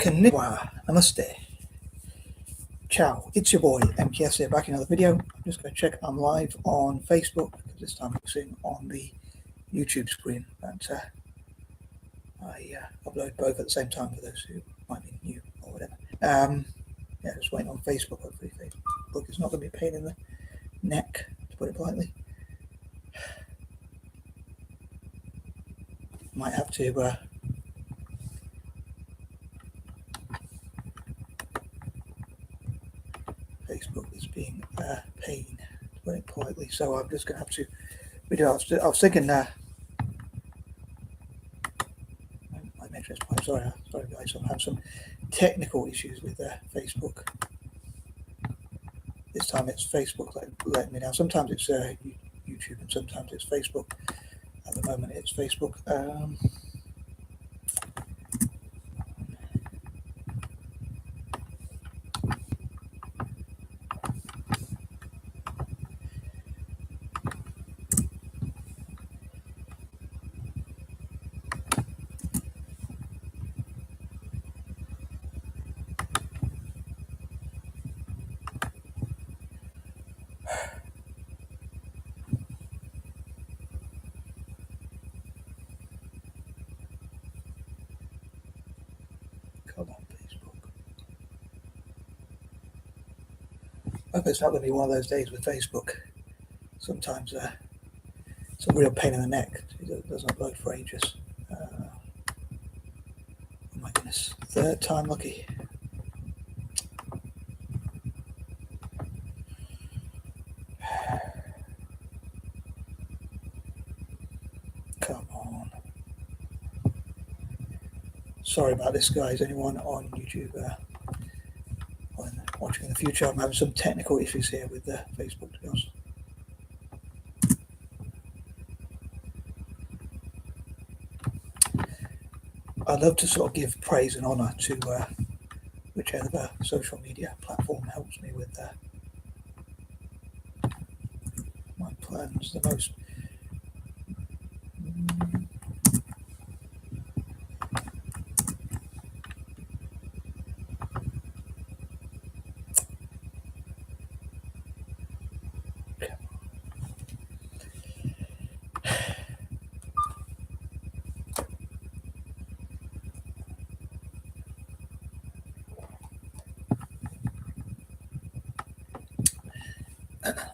Konnichiwa, namaste, ciao, it's your boy M.K.S here, back in another video. I'm just going to check I'm live on Facebook, because this time I'm focusing on the YouTube screen, but I upload both at the same time for those who might be new or whatever. Yeah, just waiting on Facebook. Hopefully Facebook is not going to be a pain in the neck, to put it politely. Might have to Facebook is being a pain, to put it politely, so I'm just going to have to video. I was thinking my metrics point. Sorry guys, I'm having some technical issues with Facebook. This time it's Facebook letting me down. Sometimes it's YouTube and sometimes it's Facebook. At the moment it's Facebook. Come on, Facebook. I hope it's not going to be one of those days with Facebook. Sometimes it's a real pain in the neck. It doesn't upload for ages. Oh my goodness, third time lucky. Come on. Sorry about this, guys. Anyone on YouTube watching in the future, I'm having some technical issues here with Facebook, to be honest. I'd love to sort of give praise and honour to whichever social media platform helps me with my plans the most.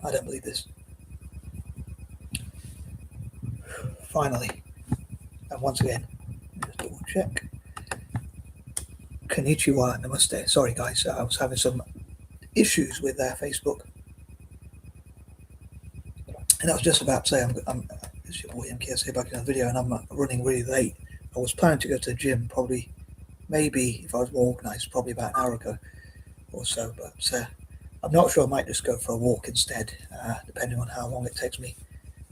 I don't believe this. Finally, and once again, just double check. Konnichiwa, namaste. Sorry guys, I was having some issues with Facebook. And I was just about to say, it's your boy M.K.S here, back in another video, and I'm running really late. I was planning to go to the gym probably, maybe if I was more organised, probably about an hour ago or so, but I'm not sure. I might just go for a walk instead, depending on how long it takes me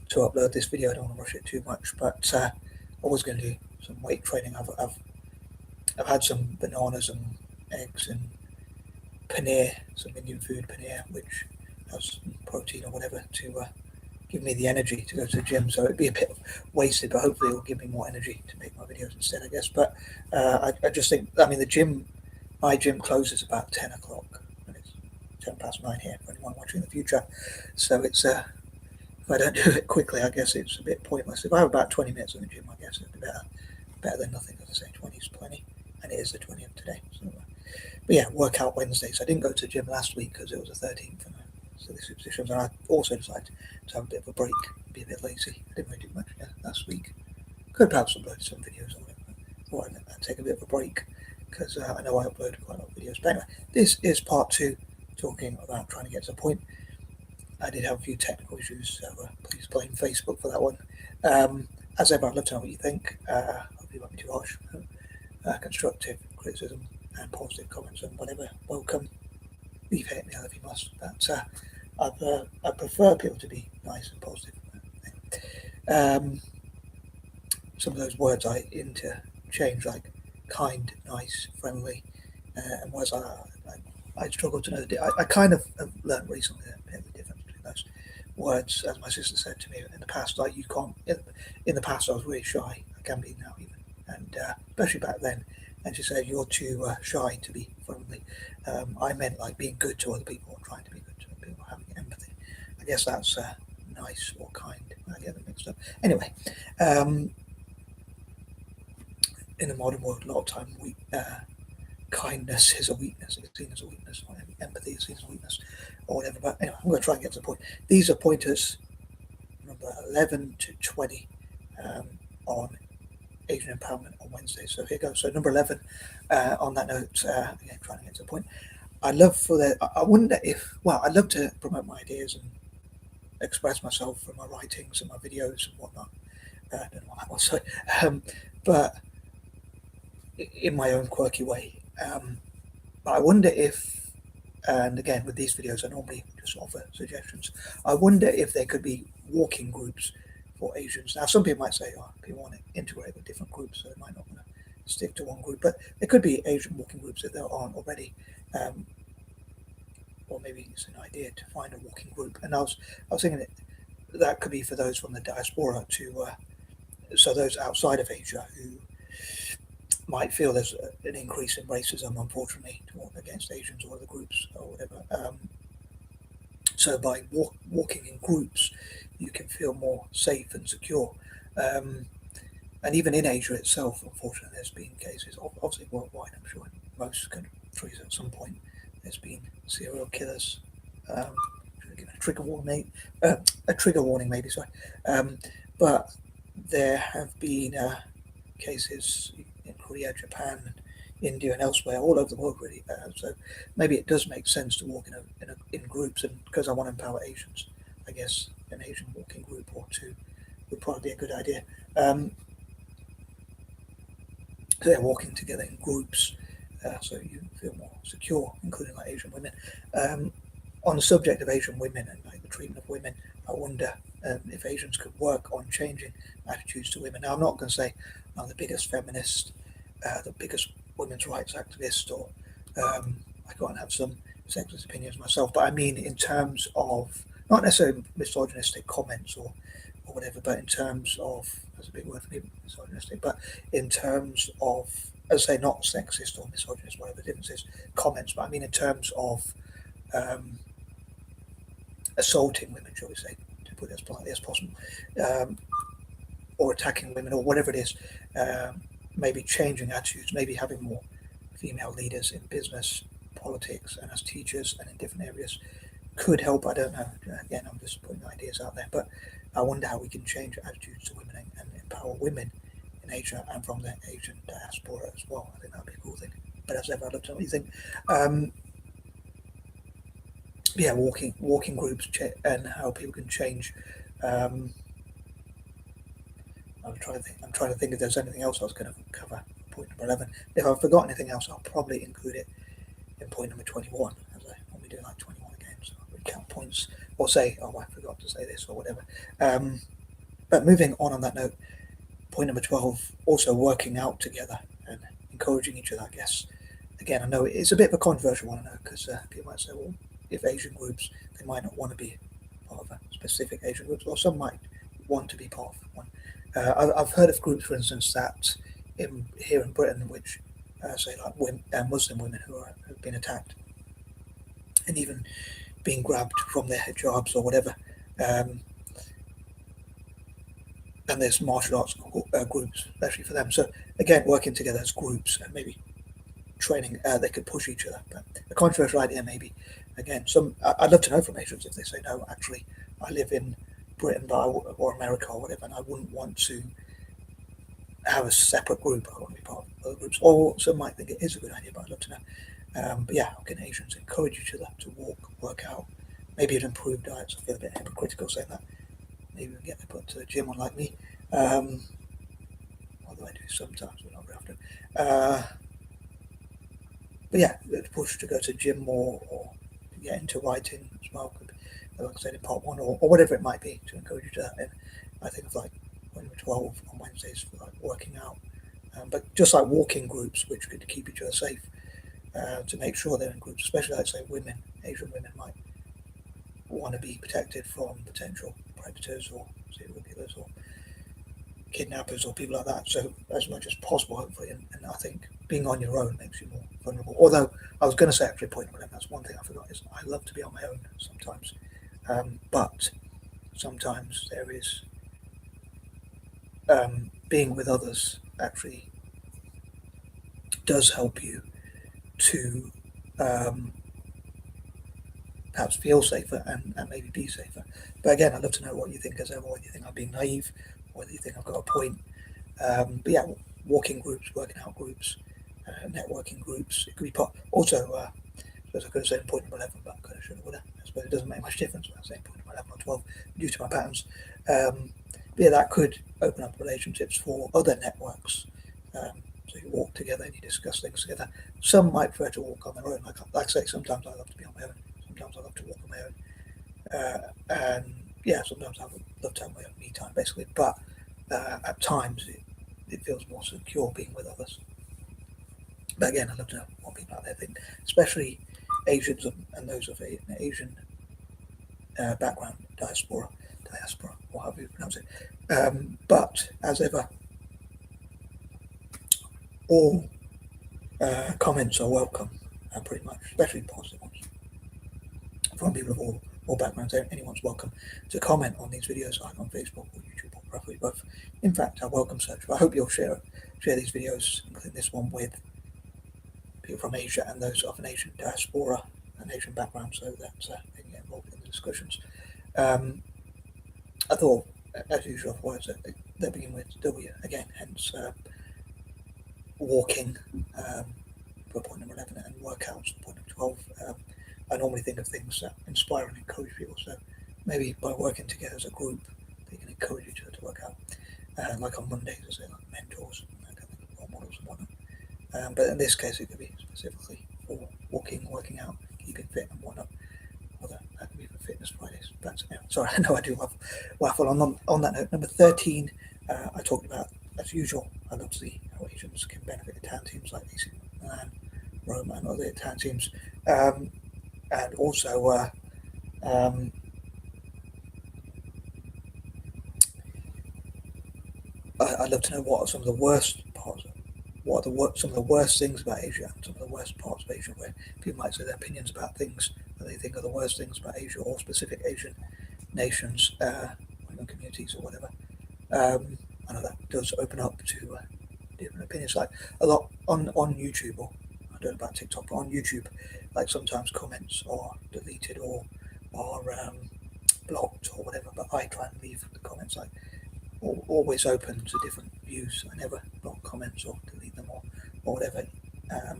to upload this video. I don't want to rush it too much, but I was going to do some weight training. I've had some bananas and eggs and paneer, some Indian food paneer, which has protein or whatever to give me the energy to go to the gym. So it'd be a bit wasted, but hopefully it will give me more energy to make my videos instead, I guess. But I just think, I mean, my gym closes about 10 o'clock, and it's 9:10 here for anyone watching in the future. So it's if I don't do it quickly, I guess it's a bit pointless. If I have about 20 minutes in the gym, I guess it'd be better than nothing. As I say, 20 is plenty, and it is the 20th today. So, but yeah, workout Wednesdays. I didn't go to the gym last week because it was the 13th, and silly superstitions. And I also decided to have a bit of a break, be a bit lazy. I didn't really do much last week. Could perhaps upload some videos on it, but I'd take a bit of a break because I know I uploaded quite a lot of videos. But anyway, this is part 2, talking about trying to get to the point. I did have a few technical issues, so please blame Facebook for that one. As ever, I'd love to know what you think. Hope you won't be too harsh. Constructive criticism and positive comments and whatever, welcome. Leave hate me if you must, but I prefer people to be nice and positive. Some of those words I interchange, like kind, nice, friendly, and words I struggle to know. I kind of have learned recently the difference between those words, as my sister said to me in the past. Like, you can't. In the past, I was really shy. I can be now even, and especially back then. and she said you're too shy to be friendly. I meant like being good to other people, or trying to be good to other people, having empathy. I guess that's nice or kind. I get them mixed up. Anyway, um, in the modern world, a lot of time kindness is a weakness. It's seen as a weakness, or empathy is seen as a weakness, or whatever. But anyway, I'm going to try and get to the point. These are pointers, number 11 to 20, on Asian empowerment on Wednesday. So here goes. So number 11, on that note, again, trying to get to the point. I'd love for the. I wonder if. Well, I'd love to promote my ideas and express myself through my writings and my videos and whatnot. I don't know what that was. Sorry. But in my own quirky way. But I wonder if, and again with these videos, I normally just offer suggestions. I wonder if there could be walking groups for Asians. Now, some people might say, "Oh, people want to integrate with different groups, so they might not want to stick to one group." But there could be Asian walking groups if there aren't already. Or maybe it's an idea to find a walking group. And I was thinking that could be for those from the diaspora so those outside of Asia who might feel there's an increase in racism, unfortunately, against Asians or other groups or whatever. So by walking in groups, you can feel more safe and secure. And even in Asia itself, unfortunately, there's been cases, obviously worldwide, I'm sure, in most countries at some point, there's been serial killers. Should have given a trigger warning, maybe. Sorry, but there have been cases in Korea, Japan, India, and elsewhere, all over the world, really. So maybe it does make sense to walk in groups, and because I want to empower Asians, I guess an Asian walking group or two would probably be a good idea. So they're walking together in groups, so you feel more secure, including like Asian women. On the subject of Asian women and like the treatment of women, I wonder if Asians could work on changing attitudes to women. Now, I'm not going to say I'm the biggest feminist, the biggest women's rights activist, or I can't have some sexist opinions myself, but I mean in terms of not necessarily misogynistic comments or whatever, but in terms of, that's a big word for me, misogynistic, but in terms of, as I say, not sexist or misogynist, whatever the difference is, comments, but I mean in terms of assaulting women, shall we say, to put it as politely as possible, or attacking women, or whatever it is, maybe changing attitudes, maybe having more female leaders in business, politics, and as teachers, and in different areas could help. I don't know. Again, I'm just putting ideas out there, but I wonder how we can change attitudes to women and empower women in Asia and from the Asian diaspora as well. I think that'd be a cool thing. But as ever, I'd love to know what you think. Yeah, walking groups and how people can change. I'm trying to think if there's anything else I was going to cover. Point number 11. If I've forgotten anything else, I'll probably include it in point number 21, as I normally do, like 21 again. So I'll recount points or say, oh, I forgot to say this or whatever. But moving on that note, point number 12, also working out together and encouraging each other, I guess. Again, I know it's a bit of a controversial one, I know, because people might say, well, if Asian groups, they might not want to be part of a specific Asian group, or some might want to be part of one. I've heard of groups, for instance, that here in Britain, which say like Muslim women who have been attacked and even being grabbed from their hijabs or whatever. And there's martial arts groups, especially for them. So again, working together as groups and maybe training, they could push each other. But a controversial idea, maybe. Again, I'd love to know from Asians if they say, no, actually, I live in Britain or America or whatever, and I wouldn't want to have a separate group. I want to be part of other groups. Or some might think it is a good idea, but I'd love to know. But yeah, how can Asians encourage each other to work out, maybe even improve diets? I feel a bit hypocritical saying that. Maybe we can get them put to the gym, unlike me. Although I do sometimes, but not very often. But yeah, push to go to the gym more, or to get into writing as well. Like I said in part 1, or whatever it might be, to encourage you to that. And I think of like point 12 on Wednesdays for like working out. But just like walking groups, which could keep each other safe, to make sure they're in groups, especially like say women, Asian women might want to be protected from potential predators or serial killers or kidnappers or people like that. So as much as possible, hopefully, and I think being on your own makes you more vulnerable. Although I was going to say actually point number 11, that's one thing I forgot, is I love to be on my own sometimes. But sometimes there is being with others actually does help you to perhaps feel safer and maybe be safer. But again, I'd love to know what you think as ever, whether you think I'm being naive, whether you think I've got a point. But yeah, walking groups, working out groups, networking groups. It could be part. Also, I suppose I could have said point number 11, but I could have, should have, would have. I suppose it doesn't make much difference when I say point number 11 or 12 due to my patterns. But yeah, that could open up relationships for other networks. So you walk together and you discuss things together. Some might prefer to walk on their own. Like I say, sometimes I love to be on my own. Sometimes I love to walk on my own. And yeah, sometimes I would love to have my own me time, basically. But at times it feels more secure being with others. But again, I'd love to know what people out there think, especially Asians and those of an Asian background, diaspora, or however you pronounce it. But as ever, all comments are welcome, pretty much, especially positive ones from people of all backgrounds. Anyone's welcome to comment on these videos, either on Facebook or YouTube, or preferably both. In fact, I welcome such. But I hope you'll share these videos, including this one, with people from Asia and those of an Asian diaspora and Asian background, so that they can get involved in the discussions. I thought, as usual, words that begin with W again, hence walking for point number 11 and workouts for point number 12. I normally think of things that inspire and encourage people, so maybe by working together as a group, they can encourage each other to work out. Like on Mondays, I say, like mentors, and kind of role models and whatnot. But in this case, it could be specifically for walking, working out, keeping fit and whatnot. Although that could be for Fitness Fridays. But yeah, sorry, I know I do waffle. On that note, number 13, I talked about, as usual, I love to see how Asians can benefit Italian teams like AC Milan, Roma, and other Italian teams. And also, I'd love to know what are some of the worst parts, some of the worst things about Asia, and some of the worst parts of Asia, where people might say their opinions about things that they think are the worst things about Asia or specific Asian nations, communities or whatever. I know that does open up to different opinions. Like a lot on YouTube, or I don't know about TikTok, but on YouTube, like sometimes comments are deleted or blocked or whatever. But I try and leave the comments like always open to different views. I never block comments or delete them or whatever. I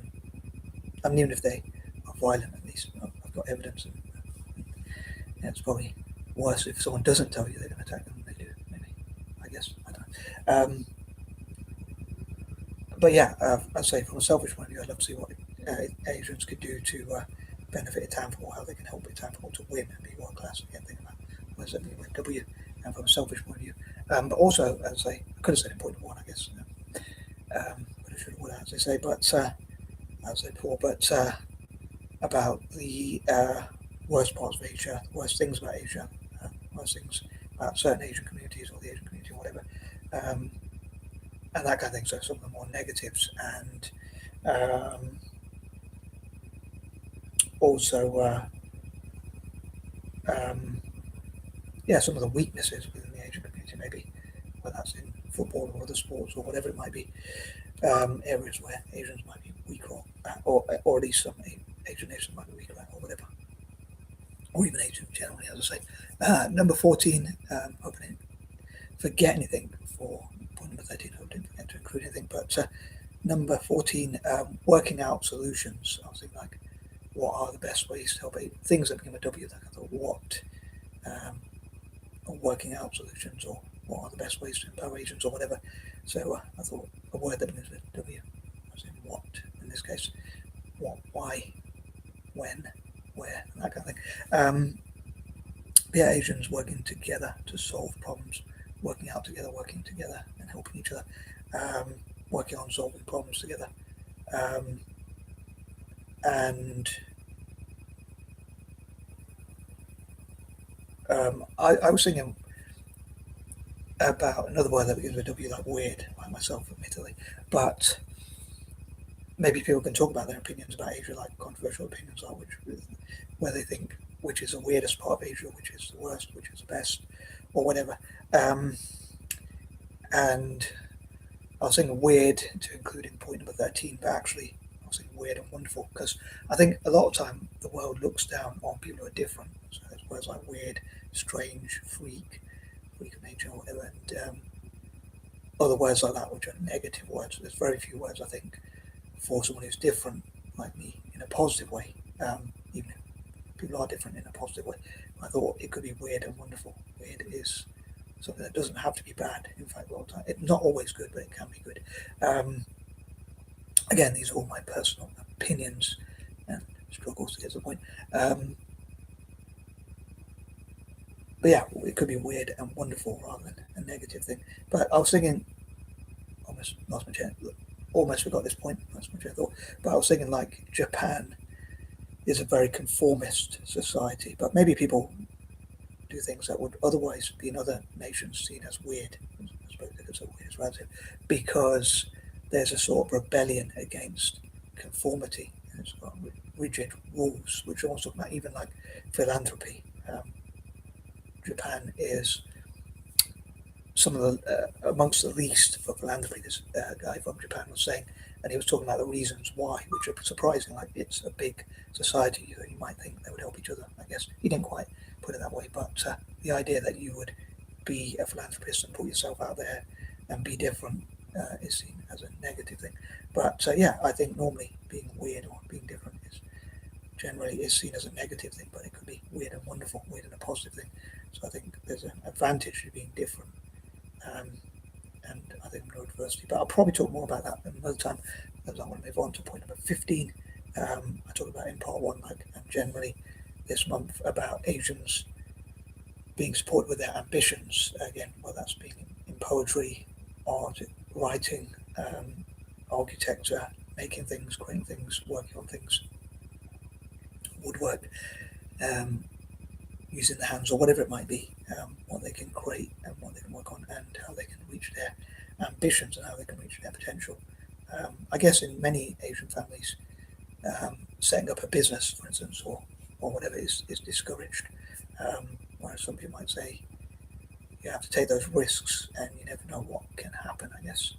mean, even if they are violent, at least I've got evidence. And it's probably worse if someone doesn't tell you they're going to attack them than they do. Maybe, I guess, I don't know. But yeah, I'd say from a selfish point of view, I'd love to see what Asians could do to benefit Italian football, how they can help Italian football to win and be world class. Again, think about where's that being with W, and from a selfish point of view. But also, as I say, I could have said in point one, I guess. But I should have would, as I say, but as I said before, but about the worst parts of Asia, worst things about Asia, worst things about certain Asian communities or the Asian community or whatever. And that kind of thing. So some of the more negatives, and also, some of the weaknesses within the Asian community, maybe whether that's in football or other sports or whatever it might be, areas where Asians might be weaker, or at least some Asian nations might be weaker at, or whatever, or even Asian generally, as I say. Number 14, hoping I didn't forget anything for point number 13. I didn't forget to include anything, but number 14, working out solutions. I was thinking, like, what are the best ways to help things that become a W? Like I thought, what working out solutions, or what are the best ways to empower Asians or whatever. So I thought a word that begins with W. I was in what in this case. What, why, when, where, and that kind of thing. Yeah, Asians working together to solve problems, working together and helping each other, working on solving problems together. And I was thinking about another word that begins with W, like weird, like myself, admittedly. But maybe people can talk about their opinions about Asia, like controversial opinions, like where they think which is the weirdest part of Asia, which is the worst, which is the best, or whatever. And I was saying weird to include in point number 13, but actually I was saying weird and wonderful because I think a lot of time the world looks down on people who are different. So there's words like weird, strange, freak of nature, or whatever, and other words like that, which are negative words. There's very few words, I think, for someone who's different, like me, in a positive way, even if people are different in a positive way. I thought it could be weird and wonderful. Weird is something that doesn't have to be bad. In fact, a lot of time, it's not always good, but it can be good. Again, these are all my personal opinions and struggles. Here's the point. But yeah, it could be weird and wonderful rather than a negative thing. But I was thinking, almost lost my chain. Almost forgot this point. That's my train of thought. But I was thinking, like, Japan is a very conformist society, but maybe people do things that would otherwise be in other nations seen as weird. I suppose it's a weird relative, because there's a sort of rebellion against conformity. And it's got rigid rules, which are also about even like philanthropy. Japan is some of the amongst the least for philanthropy. This guy from Japan was saying, and he was talking about the reasons why, which are surprising. Like, it's a big society, so you might think they would help each other. I guess he didn't quite put it that way, but the idea that you would be a philanthropist and put yourself out there and be different is seen as a negative thing. But yeah, I think normally being weird or being different is seen as a negative thing, but it could be weird and wonderful, weird and a positive thing. So I think there's an advantage to being different. And I think neurodiversity. But I'll probably talk more about that another time, because I want to move on to point number 15. I talked about in part one, like, generally this month, about Asians being supported with their ambitions. Again, whether that's being in poetry, art, writing, architecture, making things, creating things, working on things, woodwork, using the hands, or whatever it might be, what they can create and what they can work on, and how they can reach their ambitions and how they can reach their potential. I guess in many Asian families, setting up a business, for instance, or whatever is discouraged. Whereas some people might say you have to take those risks and you never know what can happen, I guess.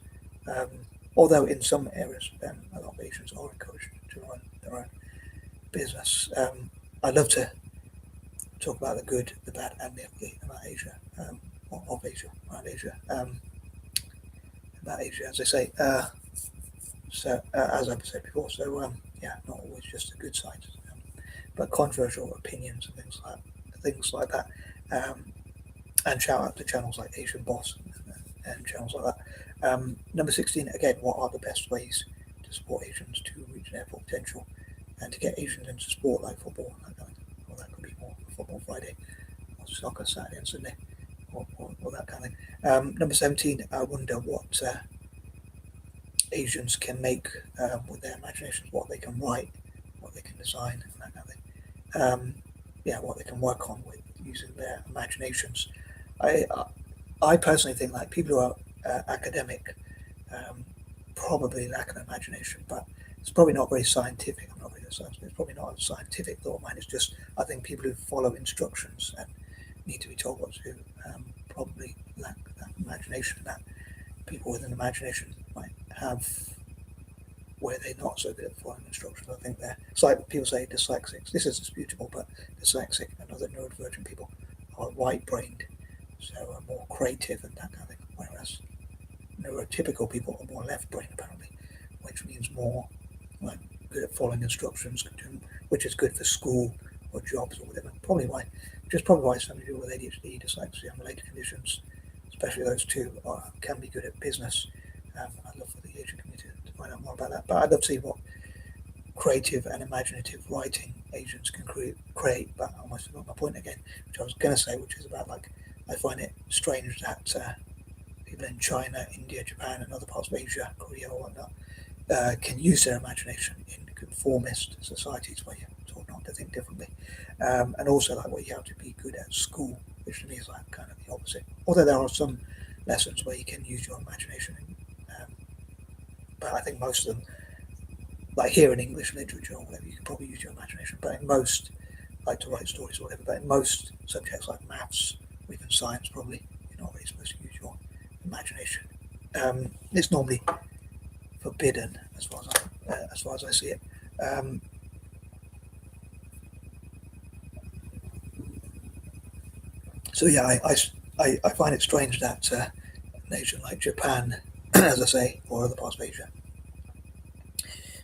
Although in some areas, a lot of Asians are encouraged to run their own business. I'd love to talk about the good, the bad, and the ugly about Asia, of Asia, around Asia, about Asia, as I say. As I've said before, yeah, not always just the good side, but controversial opinions and things like that. And shout out to channels like Asian Boss and channels like that. Number 16, again, what are the best ways to support Asians to reach their full potential and to get Asians into sport like football? Or that could be more Football Friday, or soccer Saturday and Sunday, or that kind of thing. Number 17, I wonder what Asians can make with their imaginations, what they can write, what they can design, and that kind of thing. Yeah, what they can work on with using their imaginations. I personally think, like, people who are academic probably lack an imagination, but it's probably not very scientific. I'm not really a scientist, but it's probably not a scientific thought of mine. It's just, I think people who follow instructions and need to be told what to do probably lack that imagination that people with an imagination might have, where they're not so good at following instructions. I think it's like people say dyslexics. This is disputable, but dyslexic and other neurodivergent people are right-brained, so are more creative and that kind of thing, whereas neurotypical people are more left-brained, apparently, which means more like good at following instructions, which is good for school or jobs or whatever. Probably why some people with ADHD, dyslexia, and related conditions, especially those two, can be good at business. I'd love for the Asian community to find out more about that. But I'd love to see what creative and imaginative writing Asians can create. But I almost forgot my point again, which I was going to say, which is about, like, I find it strange that people in China, India, Japan, and other parts of Asia, Korea, or whatnot, can use their imagination in conformist societies where you're taught not to think differently, and also, like, what you have to be good at school, which to me is like kind of the opposite. Although there are some lessons where you can use your imagination, but I think most of them like here in English literature or whatever, you can probably use your imagination. But in most, like to write stories or whatever, but in most subjects like maths or even science, probably you're not really supposed to use your imagination. It's normally forbidden as far as I see it. So yeah, I find it strange that a nation like Japan, as I say, or other parts of Asia,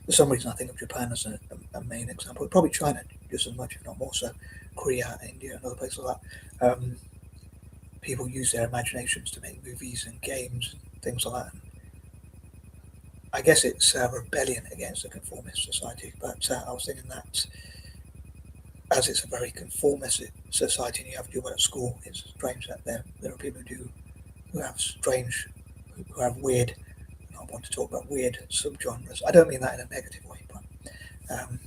for some reason I think of Japan as a main example. Probably China just as much, if not more so. Korea, India, and other places like that. People use their imaginations to make movies and games and things like that. And I guess it's a rebellion against a conformist society. But I was thinking that as it's a very conformist society and you have to do well at school, it's strange that there are people who have strange, who have weird. I want to talk about weird subgenres. I don't mean that in a negative way, but um,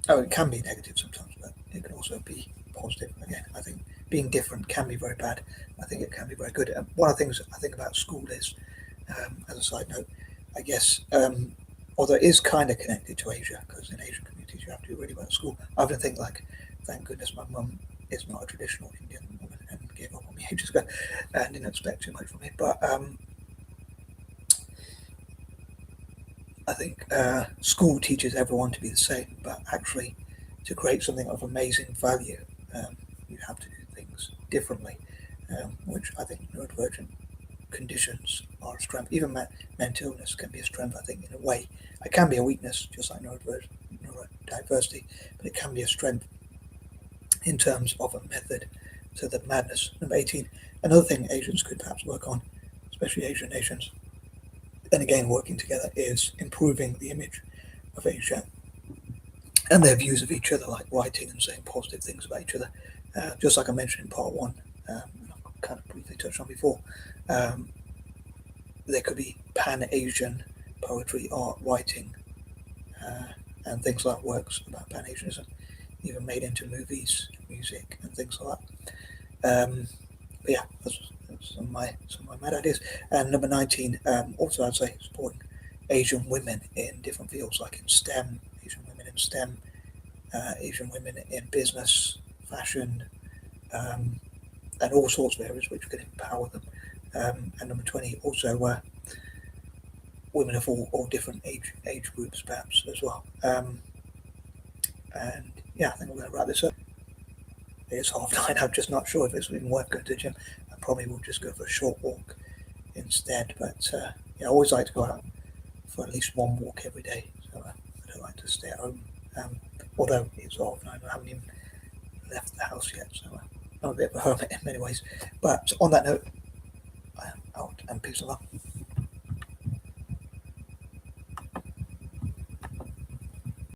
it can be negative sometimes, but it can also be positive. Again, I think being different can be very bad. I think it can be very good. One of the things I think about school is, as a side note, I guess, although it is kind of connected to Asia, because in Asian communities you have to do really well at school. I often think, like, thank goodness my mum is not a traditional Indian woman and gave up on me ages ago and didn't expect too much from me. But I think school teaches everyone to be the same, but actually, to create something of amazing value, you have to do things differently, which I think neurodivergent conditions are a strength. Even mental illness can be a strength, I think, in a way. It can be a weakness, just like neurodiversity, but it can be a strength in terms of a method to the madness. Number 18, another thing Asians could perhaps work on, especially Asian nations, and again working together, is improving the image of Asia and their views of each other, like writing and saying positive things about each other. Just like I mentioned in part one, and I've kind of briefly touched on before, um, there could be pan-Asian poetry, art, writing, and things like works about pan-Asianism, even made into movies, music, and things like that. But yeah, that's some of my mad ideas. And number 19, also I'd say supporting Asian women in different fields, like in STEM, Asian women in STEM, Asian women in business, fashion, um, and all sorts of areas which can empower them. And number 20, also women of all different age groups, perhaps as well. And yeah, I think we're going to wrap this up. It's 9:30. I'm just not sure if it's even worth going to the gym. I probably will just go for a short walk instead. But yeah, I always like to go out for at least one walk every day. So I don't like to stay at home. Although it's 9:30, I haven't even left the house yet. So I'm a bit of a hermit in many ways. But on that note, I am out and peace and love.